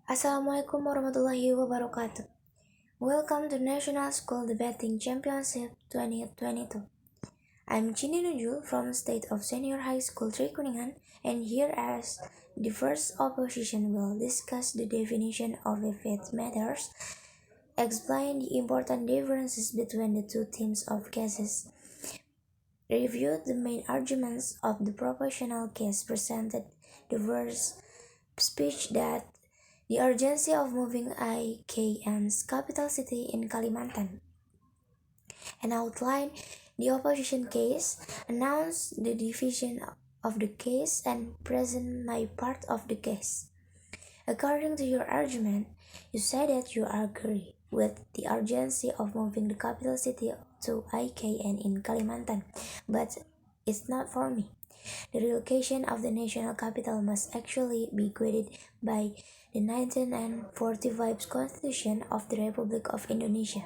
Assalamualaikum warahmatullahi wabarakatuh. Welcome to National School Debating Championship 2022. I'm Chini Nujul from State of Senior High School Trikuningan, and here as the first opposition will discuss the definition of if it matters, explain the important differences between the two teams of cases, review the main arguments of the proportional case presented, the first speech that the urgency of moving IKN's capital city in Kalimantan, and outline the opposition case, announce the division of the case, and present my part of the case. According to your argument, you say that you agree with the urgency of moving the capital city to IKN in Kalimantan, but it's not for me. The relocation of the national capital must actually be guided by the 1945 Constitution of the Republic of Indonesia.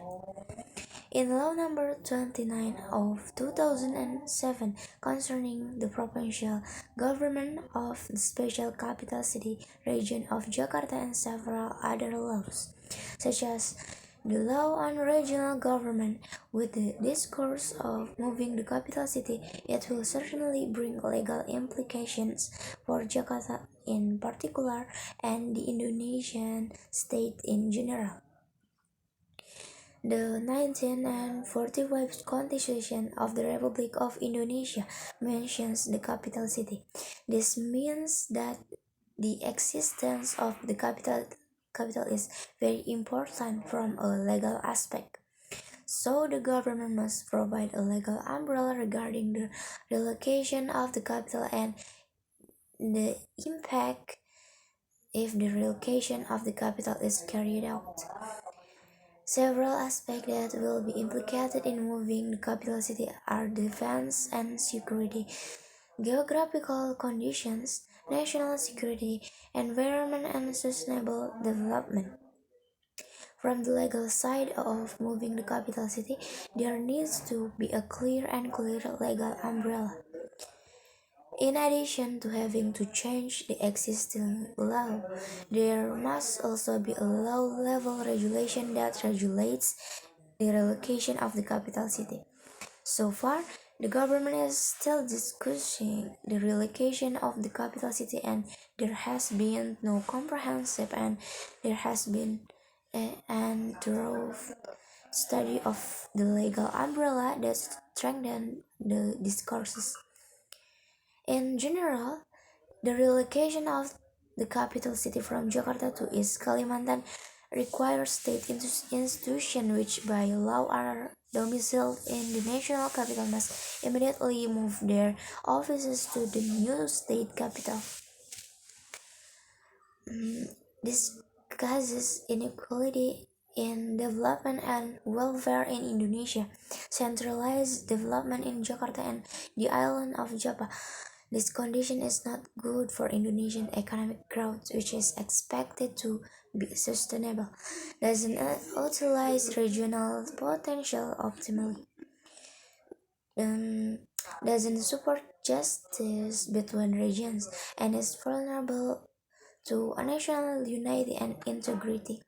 In Law Number 29 of 2007 concerning the provincial government of the special capital city region of Jakarta and several other laws, such as the law on regional government, with the discourse of moving the capital city, it will certainly bring legal implications for Jakarta in particular and the Indonesian state in general. The 1945 Constitution of the Republic of Indonesia mentions the capital city. This means that the existence of the capital is very important from a legal aspect. So the government must provide a legal umbrella regarding the relocation of the capital and the impact if the relocation of the capital is carried out. Several aspects that will be implicated in moving the capital city are defense and security, geographical conditions, national security, environment, and sustainable development. From the legal side of moving the capital city, there needs to be a clear legal umbrella. In addition to having to change the existing law, there must also be a low-level regulation that regulates the relocation of the capital city. So far, the government is still discussing the relocation of the capital city, and there has been no comprehensive and there has been an thorough study of the legal umbrella that strengthen the discourses. In general, the relocation of the capital city from Jakarta to East Kalimantan requires state institutions which by law are domiciled in the national capital must immediately move their offices to the new state capital. This causes inequality in development and welfare in Indonesia, centralized development in Jakarta and the island of Java. This condition is not good for Indonesian economic growth, which is expected to be sustainable, doesn't utilize regional potential optimally, doesn't support justice between regions, and is vulnerable to national unity and integrity.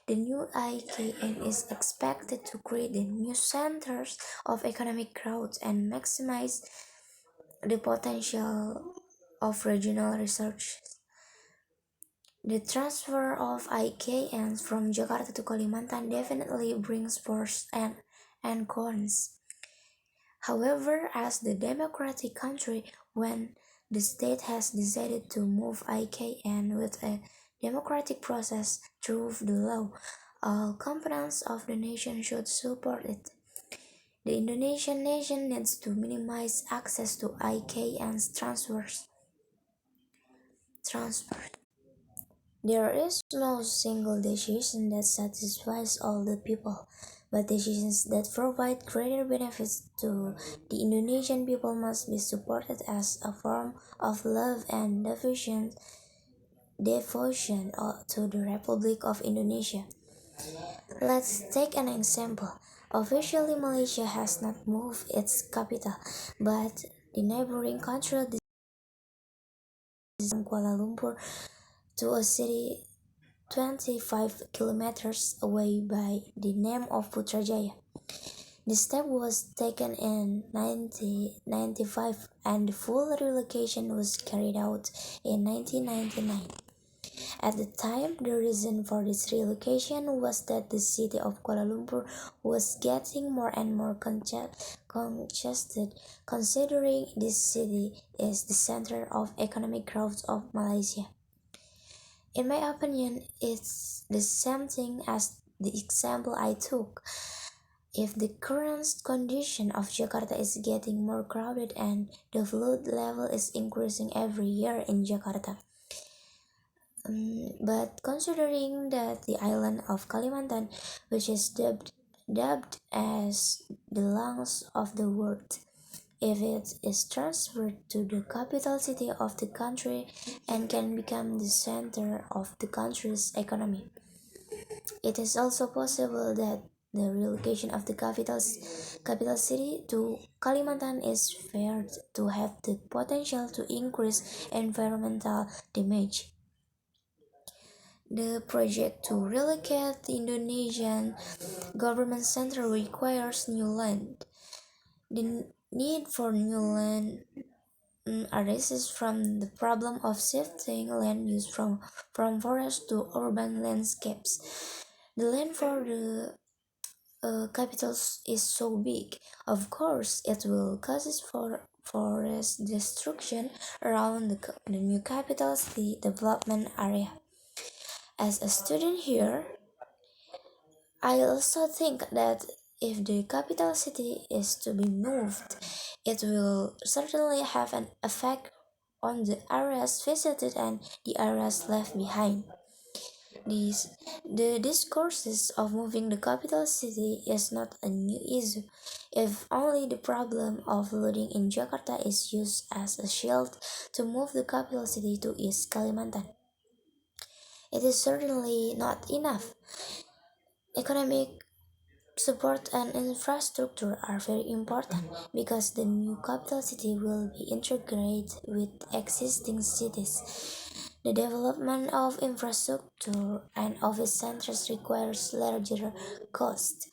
The new IKN is expected to create the new centers of economic growth and maximize the potential of regional research. The transfer of IKNs from Jakarta to Kalimantan definitely brings pros and cons. However, as the democratic country, when the state has decided to move IKN with a democratic process through the law, all components of the nation should support it. The Indonesian nation needs to minimize access to IKN's transfers. There is no single decision that satisfies all the people, but decisions that provide greater benefits to the Indonesian people must be supported as a form of love and devotion to the Republic of Indonesia. Let's take an example. Officially, Malaysia has not moved its capital, but the neighboring country decided from Kuala Lumpur to a city 25 kilometers away by the name of Putrajaya. The step was taken in 1995 and the full relocation was carried out in 1999. At the time, the reason for this relocation was that the city of Kuala Lumpur was getting more and more congested, considering this city is the center of economic growth of Malaysia. In my opinion, it's the same thing as the example I took. If the current condition of Jakarta is getting more crowded and the flood level is increasing every year in Jakarta, but considering that the island of Kalimantan, which is dubbed as the lungs of the world, if it is transferred to the capital city of the country and can become the center of the country's economy, it is also possible that the relocation of the capital city to Kalimantan is feared to have the potential to increase environmental damage. The project to relocate the Indonesian government center requires new land. The need for new land arises from the problem of shifting land use from forest to urban landscapes. The land for the capitals is so big. Of course, it will cause for forest destruction around the new capital city development area. As a student here, I also think that if the capital city is to be moved, it will certainly have an effect on the areas visited and the areas left behind. These, the discourses of moving the capital city is not a new issue, if only the problem of flooding in Jakarta is used as a shield to move the capital city to East Kalimantan. It is certainly not enough. Economic support and infrastructure are very important because the new capital city will be integrated with existing cities. The development of infrastructure and office centers requires larger costs.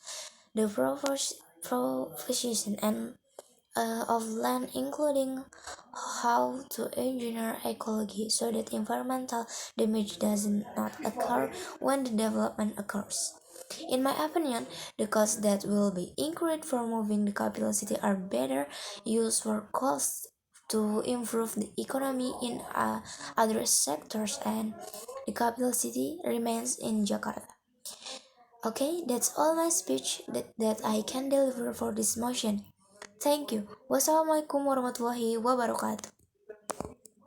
The provision and of land, including how to engineer ecology so that environmental damage does not occur when the development occurs. In my opinion, the costs that will be incurred for moving the capital city are better used for costs to improve the economy in other sectors, and the capital city remains in Jakarta. Okay, that's all my speech that I can deliver for this motion. Thank you. Wassalamualaikum warahmatullahi wabarakatuh.